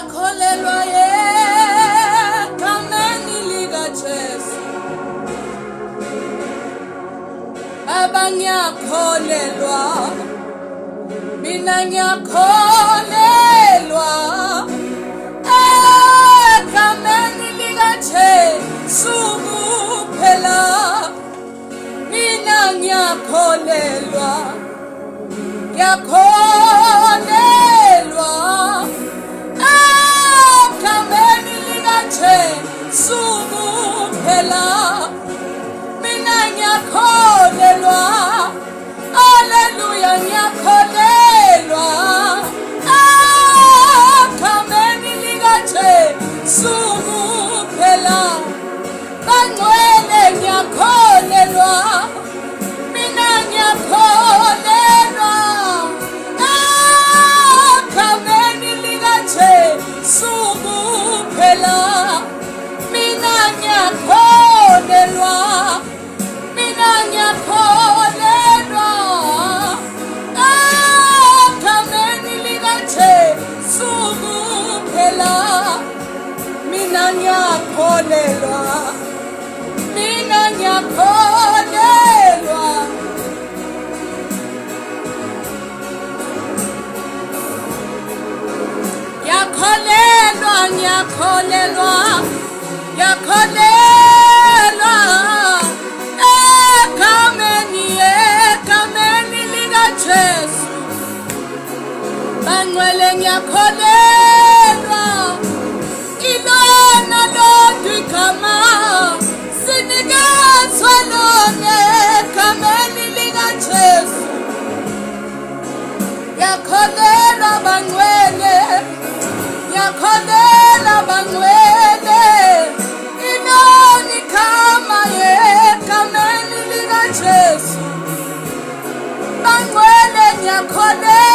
ngiyakholelwa egameni likaJesu. Baba ngiyakholelwa, mina ngiyakholelwa egameni likaJesu kuphela. Mina ngiyakholelwa, ngiyakholelwa egameni likaJesu kuphela. Mina ngiyakholelwa, haleluya, ngiyakholelwa egameni likaJesu kuphela. Bangcwele ngiyakholelwa, mina ngiyakholelwa egameni likaJesu kuphela. Mina ngiyakholelwa, mina ngiyakholelwa egameni likaJesu kuphela. Mina ngiyakholelwa, mina ngiyakholelwa. Ngiyakholelwa, ngiyakholelwa, ngiyakholelwa egameni likaJesu. Bangcwele ngiyakholelwa, ilona lodwa igama sinikezwe lona egameni likaJesu. Ngiyakholelwa bangcwele, ngiyakholelwa bangcwele, ilona igama egameni likaJesu. Bangcwele ngiyakholelwa.